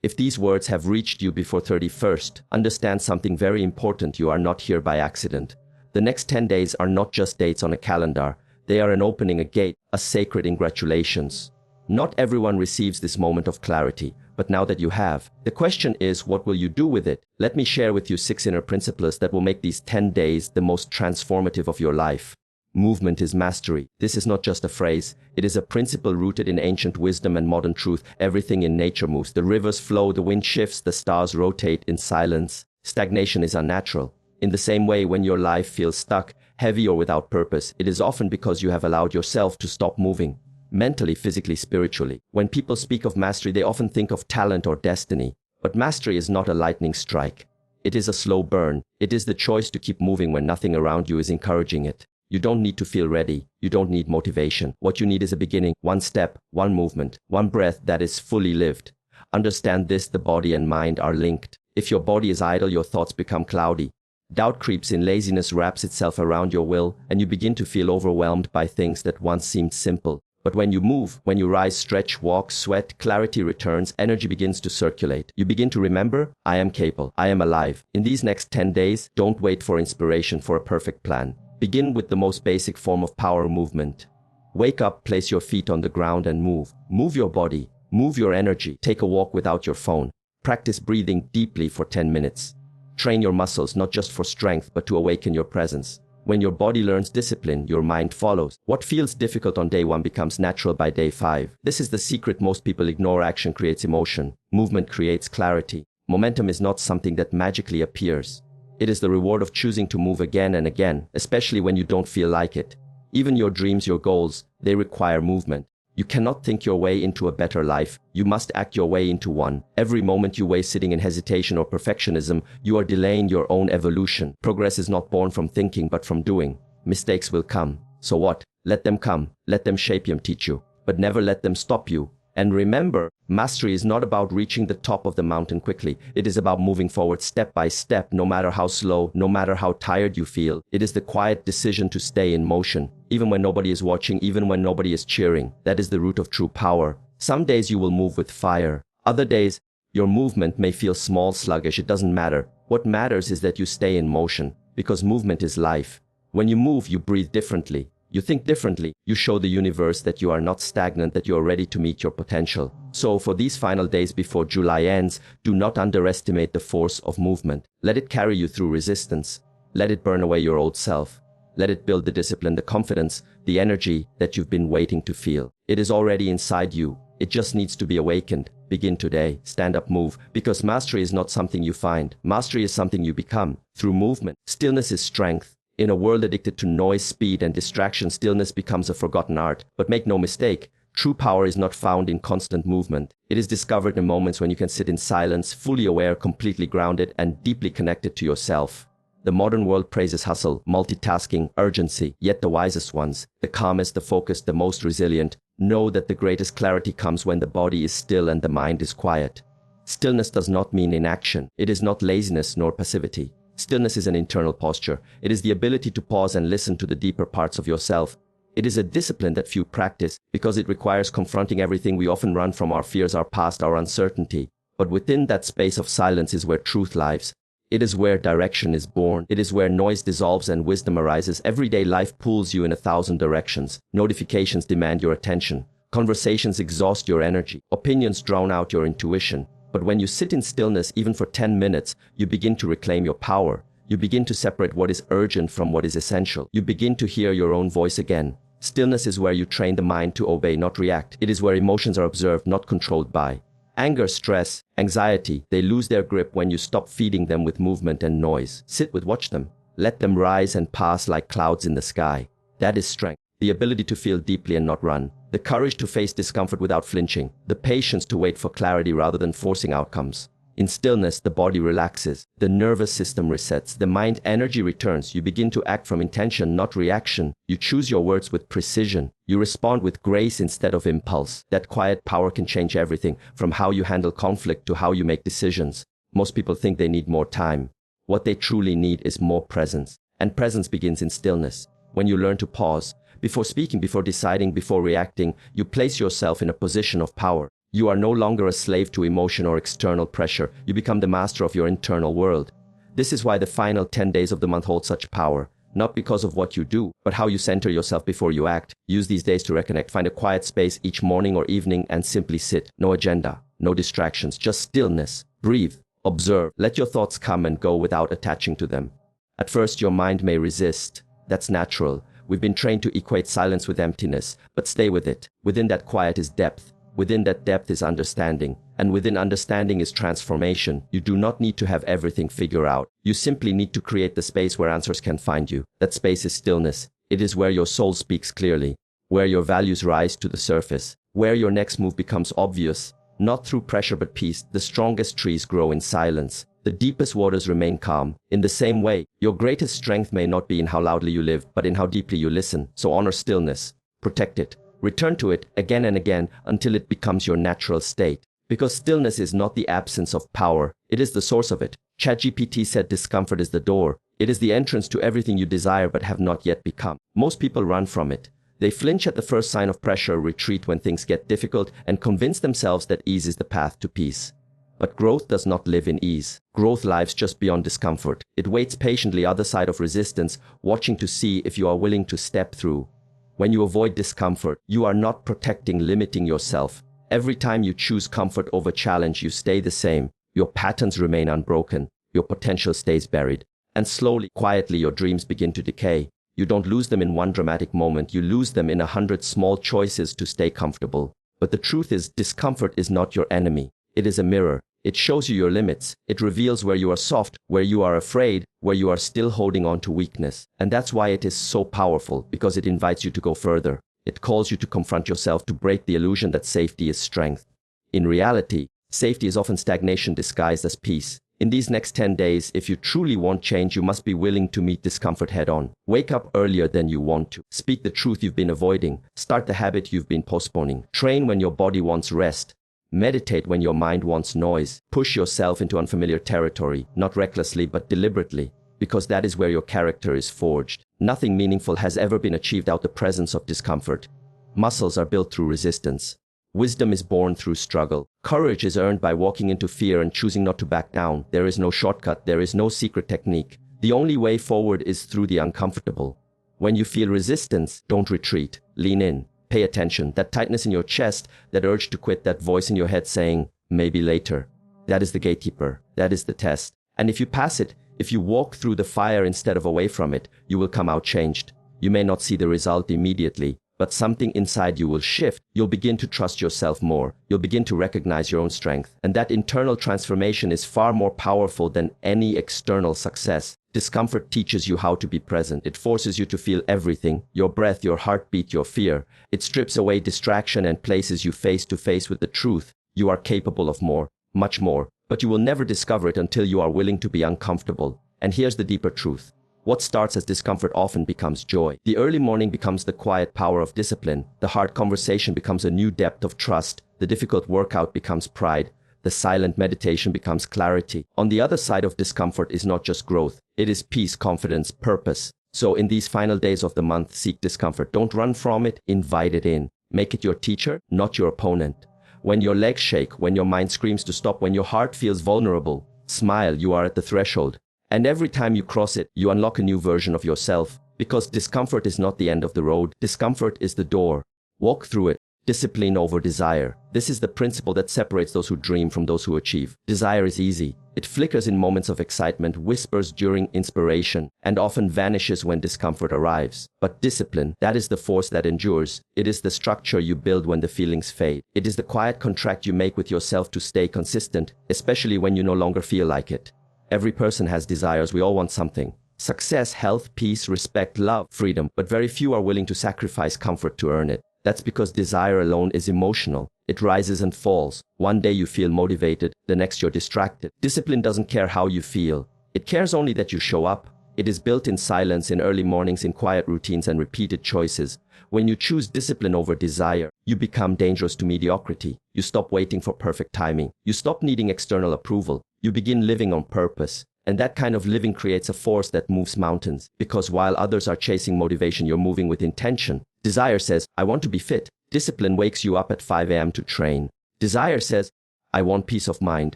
If these words have reached you before 31st, understand something very important: you are not here by accident. The next 10 days are not just dates on a calendar, they are an opening, a gate, a sacred congratulations. Not everyone receives this moment of clarity, but now that you have, the question is, what will you do with it? Let me share with you 6 inner principles that will make these 10 days the most transformative of your life. Movement is mastery. This is not just a phrase, it is a principle rooted in ancient wisdom and modern truth. Everything in nature moves. The rivers flow, the wind shifts, the stars rotate in silence. Stagnation is unnatural. In the same way, when your life feels stuck, heavy, or without purpose, it is often because you have allowed yourself to stop moving. Mentally, physically, spiritually. When people speak of mastery, they often think of talent or destiny. But mastery is not a lightning strike. It is a slow burn. It is the choice to keep moving when nothing around you is encouraging it. You don't need to feel ready. You don't need motivation. What you need is a beginning, one step, one movement, one breath that is fully lived. Understand this: the body and mind are linked. If your body is idle, your thoughts become cloudy. Doubt creeps in, laziness wraps itself around your will, and you begin to feel overwhelmed by things that once seemed simple. But when you move, when you rise, stretch, walk, sweat, clarity returns, energy begins to circulate. You begin to remember, I am capable, I am alive. In these next 10 days, don't wait for inspiration, for a perfect plan. Begin with the most basic form of power: movement. Wake up, place your feet on the ground and move. Move your body, move your energy. Take a walk without your phone. Practice breathing deeply for 10 minutes. Train your muscles, not just for strength, but to awaken your presence. When your body learns discipline, your mind follows. What feels difficult on day 1 becomes natural by day 5. This is the secret most people ignore. Action creates emotion. Movement creates clarity. Momentum is not something that magically appears. It is the reward of choosing to move again and again, especially when you don't feel like it. Even your dreams, your goals, they require movement. You cannot think your way into a better life. You must act your way into one. Every moment you waste sitting in hesitation or perfectionism, you are delaying your own evolution. Progress is not born from thinking, but from doing. Mistakes will come. So what? Let them come. Let them shape you and teach you. But never let them stop you. And remember, mastery is not about reaching the top of the mountain quickly. It is about moving forward step by step, no matter how slow, no matter how tired you feel. It is the quiet decision to stay in motion, even when nobody is watching, even when nobody is cheering. That is the root of true power. Some days you will move with fire. Other days, your movement may feel small, sluggish. It doesn't matter. What matters is that you stay in motion, because movement is life. When you move, you breathe differently. You think differently. You show the universe that you are not stagnant, that you are ready to meet your potential. So for these final days before July ends, do not underestimate the force of movement. Let it carry you through resistance. Let it burn away your old self. Let it build the discipline, the confidence, the energy that you've been waiting to feel. It is already inside you. It just needs to be awakened. Begin today. Stand up, move. Because mastery is not something you find. Mastery is something you become through movement. Stillness is strength. In a world addicted to noise, speed, and distraction, stillness becomes a forgotten art. But make no mistake, true power is not found in constant movement. It is discovered in moments when you can sit in silence, fully aware, completely grounded, and deeply connected to yourself. The modern world praises hustle, multitasking, urgency, yet the wisest ones, the calmest, the focused, the most resilient, know that the greatest clarity comes when the body is still and the mind is quiet. Stillness does not mean inaction. It is not laziness nor passivity. Stillness is an internal posture. It is the ability to pause and listen to the deeper parts of yourself. It is a discipline that few practice because it requires confronting everything we often run from: our fears, our past, our uncertainty. But within that space of silence is where truth lives. It is where direction is born. It is where noise dissolves and wisdom arises. Everyday life pulls you in 1,000 directions. Notifications demand your attention. Conversations exhaust your energy. Opinions drown out your intuition. But when you sit in stillness, even for 10 minutes, you begin to reclaim your power. You begin to separate what is urgent from what is essential. You begin to hear your own voice again. Stillness is where you train the mind to obey, not react. It is where emotions are observed, not controlled by. Anger, stress, anxiety, they lose their grip when you stop feeding them with movement and noise. Sit with, watch them. Let them rise and pass like clouds in the sky. That is strength. The ability to feel deeply and not run. The courage to face discomfort without flinching. The patience to wait for clarity rather than forcing outcomes. In stillness, the body relaxes. The nervous system resets. The mind energy returns. You begin to act from intention, not reaction. You choose your words with precision. You respond with grace instead of impulse. That quiet power can change everything, from how you handle conflict to how you make decisions. Most people think they need more time. What they truly need is more presence. And presence begins in stillness. When you learn to pause, before speaking, before deciding, before reacting, you place yourself in a position of power. You are no longer a slave to emotion or external pressure. You become the master of your internal world. This is why the final 10 days of the month hold such power. Not because of what you do, but how you center yourself before you act. Use these days to reconnect. Find a quiet space each morning or evening and simply sit. No agenda, no distractions, just stillness. Breathe, observe, let your thoughts come and go without attaching to them. At first, your mind may resist. That's natural. We've been trained to equate silence with emptiness, but stay with it. Within that quiet is depth. Within that depth is understanding. And within understanding is transformation. You do not need to have everything figured out. You simply need to create the space where answers can find you. That space is stillness. It is where your soul speaks clearly, where your values rise to the surface, where your next move becomes obvious, not through pressure but peace. The strongest trees grow in silence. The deepest waters remain calm. In the same way, your greatest strength may not be in how loudly you live, but in how deeply you listen. So honor stillness. Protect it. Return to it again and again until it becomes your natural state. Because stillness is not the absence of power, it is the source of it. ChatGPT said discomfort is the door. It is the entrance to everything you desire but have not yet become. Most people run from it. They flinch at the first sign of pressure, retreat when things get difficult, and convince themselves that ease is the path to peace. But growth does not live in ease. Growth lives just beyond discomfort. It waits patiently other side of resistance, watching to see if you are willing to step through. When you avoid discomfort, you are not protecting, limiting yourself. Every time you choose comfort over challenge, you stay the same. Your patterns remain unbroken. Your potential stays buried. And slowly, quietly, your dreams begin to decay. You don't lose them in one dramatic moment. You lose them in 100 small choices to stay comfortable. But the truth is, discomfort is not your enemy. It is a mirror. It shows you your limits. It reveals where you are soft, where you are afraid, where you are still holding on to weakness. And that's why it is so powerful, because it invites you to go further. It calls you to confront yourself, to break the illusion that safety is strength. In reality, safety is often stagnation disguised as peace. In these next 10 days, if you truly want change, you must be willing to meet discomfort head-on. Wake up earlier than you want to. Speak the truth you've been avoiding. Start the habit you've been postponing. Train when your body wants rest. Meditate when your mind wants noise. Push yourself into unfamiliar territory, not recklessly but deliberately, because that is where your character is forged. Nothing meaningful has ever been achieved without the presence of discomfort. Muscles are built through resistance. Wisdom is born through struggle. Courage is earned by walking into fear and choosing not to back down. There is no shortcut. There is no secret technique. The only way forward is through the uncomfortable. When you feel resistance, don't retreat. Lean in. Pay attention. That tightness in your chest, that urge to quit, that voice in your head saying, maybe later. That is the gatekeeper. That is the test. And if you pass it, if you walk through the fire instead of away from it, you will come out changed. You may not see the result immediately, but something inside you will shift. You'll begin to trust yourself more. You'll begin to recognize your own strength. And that internal transformation is far more powerful than any external success. Discomfort teaches you how to be present. It forces you to feel everything, your breath, your heartbeat, your fear. It strips away distraction and places you face to face with the truth. You are capable of more, much more, but you will never discover it until you are willing to be uncomfortable. And here's the deeper truth. What starts as discomfort often becomes joy. The early morning becomes the quiet power of discipline. The hard conversation becomes a new depth of trust. The difficult workout becomes pride. The silent meditation becomes clarity. On the other side of discomfort is not just growth. It is peace, confidence, purpose. So in these final days of the month, seek discomfort. Don't run from it. Invite it in. Make it your teacher, not your opponent. When your legs shake, when your mind screams to stop, when your heart feels vulnerable, smile. You are at the threshold. And every time you cross it, you unlock a new version of yourself. Because discomfort is not the end of the road. Discomfort is the door. Walk through it. Discipline over desire. This is the principle that separates those who dream from those who achieve. Desire is easy. It flickers in moments of excitement, whispers during inspiration, and often vanishes when discomfort arrives. But discipline, that is the force that endures. It is the structure you build when the feelings fade. It is the quiet contract you make with yourself to stay consistent, especially when you no longer feel like it. Every person has desires. We all want something. Success, health, peace, respect, love, freedom. But very few are willing to sacrifice comfort to earn it. That's because desire alone is emotional. It rises and falls. One day you feel motivated, the next you're distracted. Discipline doesn't care how you feel. It cares only that you show up. It is built in silence, in early mornings, in quiet routines and repeated choices. When you choose discipline over desire, you become dangerous to mediocrity. You stop waiting for perfect timing. You stop needing external approval. You begin living on purpose. And that kind of living creates a force that moves mountains. Because while others are chasing motivation, you're moving with intention. Desire says, I want to be fit. Discipline wakes you up at 5 a.m. to train. Desire says, I want peace of mind.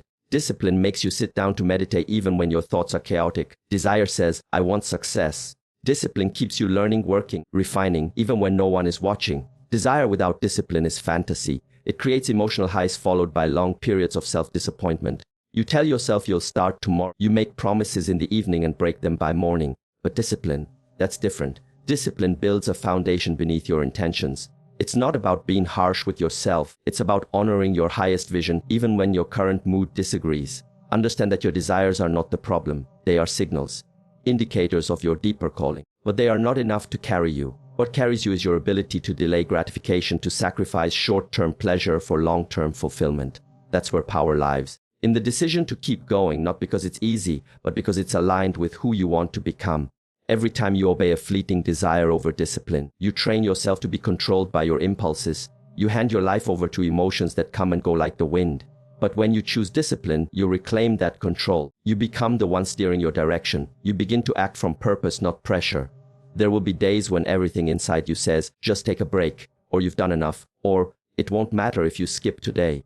Discipline makes you sit down to meditate even when your thoughts are chaotic. Desire says, I want success. Discipline keeps you learning, working, refining, even when no one is watching. Desire without discipline is fantasy. It creates emotional highs followed by long periods of self-disappointment. You tell yourself you'll start tomorrow. You make promises in the evening and break them by morning. But discipline, that's different. Discipline builds a foundation beneath your intentions. It's not about being harsh with yourself. It's about honoring your highest vision even when your current mood disagrees. Understand that your desires are not the problem. They are signals, indicators of your deeper calling. But they are not enough to carry you. What carries you is your ability to delay gratification, to sacrifice short-term pleasure for long-term fulfillment. That's where power lies. In the decision to keep going, not because it's easy, but because it's aligned with who you want to become. Every time you obey a fleeting desire over discipline, you train yourself to be controlled by your impulses. You hand your life over to emotions that come and go like the wind. But when you choose discipline, you reclaim that control. You become the one steering your direction. You begin to act from purpose, not pressure. There will be days when everything inside you says, just take a break, or you've done enough, or it won't matter if you skip today.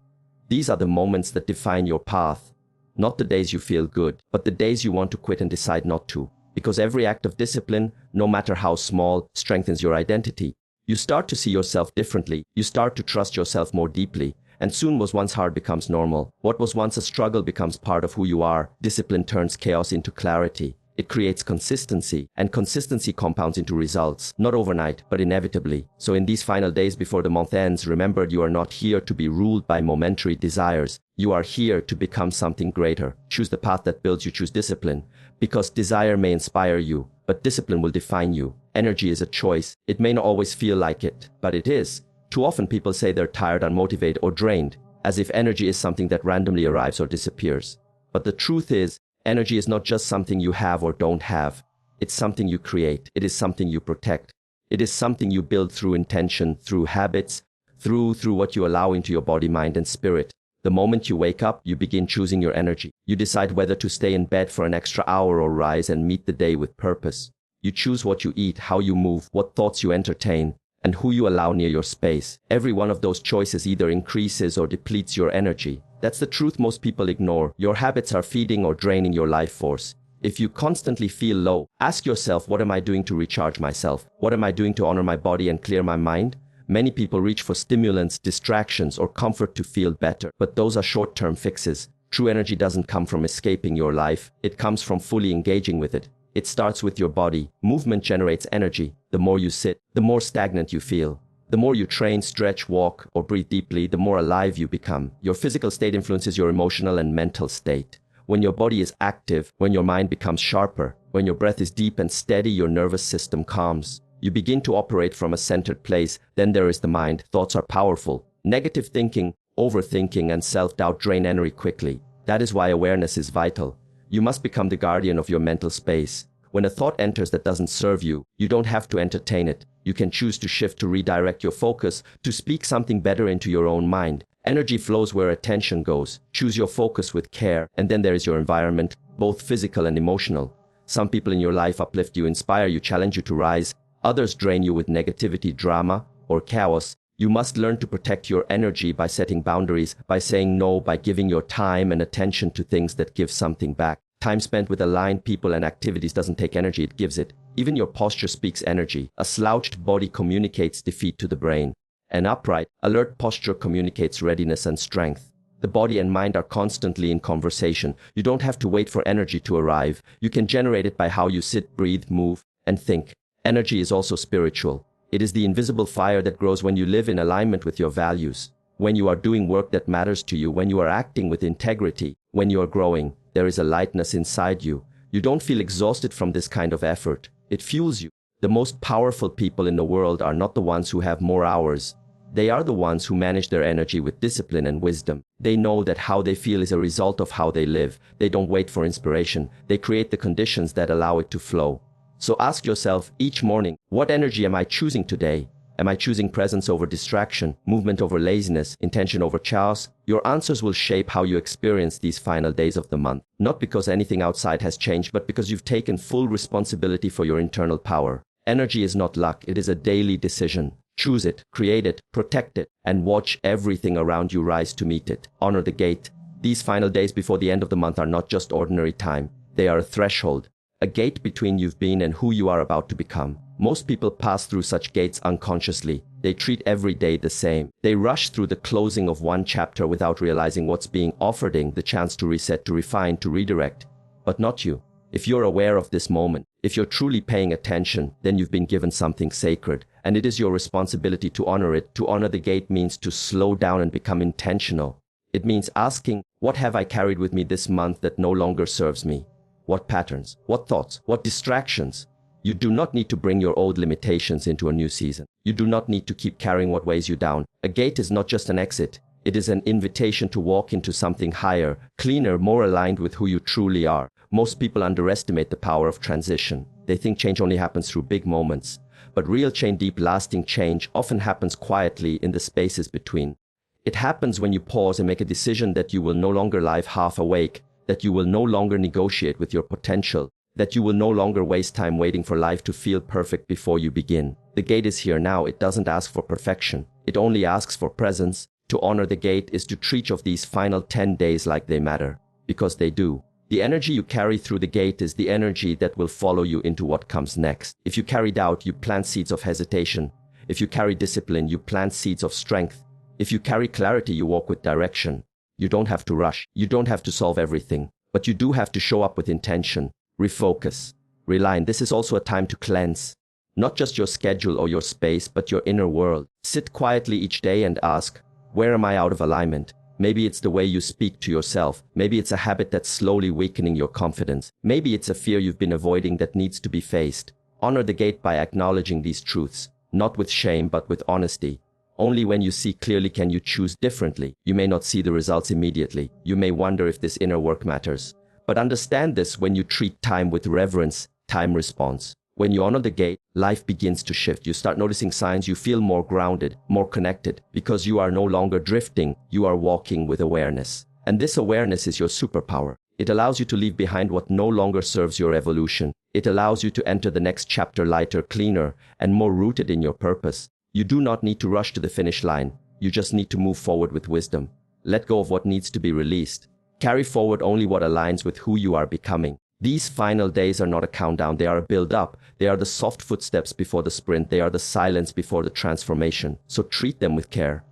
These are the moments that define your path. Not the days you feel good, but the days you want to quit and decide not to. Because every act of discipline, no matter how small, strengthens your identity. You start to see yourself differently. You start to trust yourself more deeply. And soon what was once hard becomes normal. What was once a struggle becomes part of who you are. Discipline turns chaos into clarity. It creates consistency, and consistency compounds into results, not overnight, but inevitably. So in these final days before the month ends, remember you are not here to be ruled by momentary desires. You are here to become something greater. Choose the path that builds you, choose discipline. Because desire may inspire you, but discipline will define you. Energy is a choice. It may not always feel like it, but it is. Too often people say they're tired, unmotivated, or drained, as if energy is something that randomly arrives or disappears. But the truth is, energy is not just something you have or don't have. It's something you create. It is something you protect. It is something you build through intention, through habits, through what you allow into your body, mind, and spirit. The moment you wake up, you begin choosing your energy. You decide whether to stay in bed for an extra hour or rise and meet the day with purpose. You choose what you eat, how you move, what thoughts you entertain, and who you allow near your space. Every one of those choices either increases or depletes your energy. That's the truth most people ignore. Your habits are feeding or draining your life force. If you constantly feel low, ask yourself, what am I doing to recharge myself? What am I doing to honor my body and clear my mind? Many people reach for stimulants, distractions, or comfort to feel better. But those are short-term fixes. True energy doesn't come from escaping your life. It comes from fully engaging with it. It starts with your body. Movement generates energy. The more you sit, the more stagnant you feel. The more you train, stretch, walk, or breathe deeply, the more alive you become. Your physical state influences your emotional and mental state. When your body is active, when your mind becomes sharper, when your breath is deep and steady, your nervous system calms. You begin to operate from a centered place. Then there is the mind. Thoughts are powerful. Negative thinking, overthinking, and self-doubt drain energy quickly. That is why awareness is vital. You must become the guardian of your mental space. When a thought enters that doesn't serve you, you don't have to entertain it. You can choose to shift, to redirect your focus, to speak something better into your own mind. Energy flows where attention goes. Choose your focus with care. And then there is your environment, both physical and emotional. Some people in your life uplift you, inspire you, challenge you to rise. Others drain you with negativity, drama, or chaos. You must learn to protect your energy by setting boundaries, by saying no, by giving your time and attention to things that give something back. Time spent with aligned people and activities doesn't take energy, it gives it. Even your posture speaks energy. A slouched body communicates defeat to the brain. An upright, alert posture communicates readiness and strength. The body and mind are constantly in conversation. You don't have to wait for energy to arrive. You can generate it by how you sit, breathe, move, and think. Energy is also spiritual. It is the invisible fire that grows when you live in alignment with your values. When you are doing work that matters to you, when you are acting with integrity, when you are growing, there is a lightness inside you. You don't feel exhausted from this kind of effort. It fuels you. The most powerful people in the world are not the ones who have more hours. They are the ones who manage their energy with discipline and wisdom. They know that how they feel is a result of how they live. They don't wait for inspiration. They create the conditions that allow it to flow. So ask yourself each morning, what energy am I choosing today? Am I choosing presence over distraction, movement over laziness, intention over chaos? Your answers will shape how you experience these final days of the month. Not because anything outside has changed, but because you've taken full responsibility for your internal power. Energy is not luck, it is a daily decision. Choose it, create it, protect it, and watch everything around you rise to meet it. Honor the gate. These final days before the end of the month are not just ordinary time. They are a threshold, a gate between you've been and who you are about to become. Most people pass through such gates unconsciously. They treat every day the same. They rush through the closing of one chapter without realizing what's being offered, the chance to reset, to refine, to redirect. But not you. If you're aware of this moment, if you're truly paying attention, then you've been given something sacred, and it is your responsibility to honor it. To honor the gate means to slow down and become intentional. It means asking, what have I carried with me this month that no longer serves me? What patterns? What thoughts? What distractions? You do not need to bring your old limitations into a new season. You do not need to keep carrying what weighs you down. A gate is not just an exit. It is an invitation to walk into something higher, cleaner, more aligned with who you truly are. Most people underestimate the power of transition. They think change only happens through big moments. But real change, deep, lasting change, often happens quietly in the spaces between. It happens when you pause and make a decision that you will no longer lie half awake, that you will no longer negotiate with your potential, that you will no longer waste time waiting for life to feel perfect before you begin. The gate is here now. It doesn't ask for perfection. It only asks for presence. To honor the gate is to treat of these final 10 days like they matter, because they do. The energy you carry through the gate is the energy that will follow you into what comes next. If you carry doubt, you plant seeds of hesitation. If you carry discipline, you plant seeds of strength. If you carry clarity, you walk with direction. You don't have to rush. You don't have to solve everything. But you do have to show up with intention. Refocus. Realign. This is also a time to cleanse. Not just your schedule or your space, but your inner world. Sit quietly each day and ask, where am I out of alignment? Maybe it's the way you speak to yourself. Maybe it's a habit that's slowly weakening your confidence. Maybe it's a fear you've been avoiding that needs to be faced. Honor the gate by acknowledging these truths, not with shame, but with honesty. Only when you see clearly can you choose differently. You may not see the results immediately. You may wonder if this inner work matters. But understand this: when you treat time with reverence, time responds. When you honor the gate, life begins to shift. You start noticing signs. You feel more grounded, more connected, because you are no longer drifting. You are walking with awareness. And this awareness is your superpower. It allows you to leave behind what no longer serves your evolution. It allows you to enter the next chapter lighter, cleaner, and more rooted in your purpose. You do not need to rush to the finish line. You just need to move forward with wisdom. Let go of what needs to be released. Carry forward only what aligns with who you are becoming. These final days are not a countdown. They are a build-up. They are the soft footsteps before the sprint. They are the silence before the transformation. So treat them with care,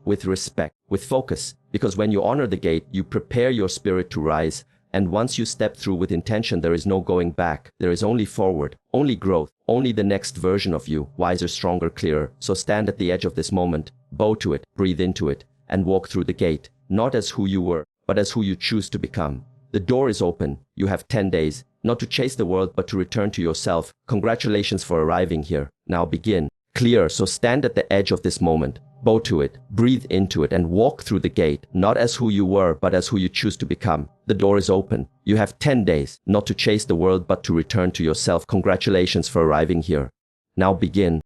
with respect, with focus. Because when you honor the gate, you prepare your spirit to rise. And once you step through with intention, there is no going back. There is only forward, only growth, only the next version of you, wiser, stronger, clearer. So stand at the edge of this moment, bow to it, breathe into it, and walk through the gate, not as who you were, but as who you choose to become. The door is open. You have 10 days, not to chase the world, but to return to yourself. Congratulations for arriving here. Now begin. Clear. So stand at the edge of this moment, bow to it, breathe into it, and walk through the gate, not as who you were, but as who you choose to become. The door is open. You have 10 days, not to chase the world, but to return to yourself. Congratulations for arriving here. Now begin.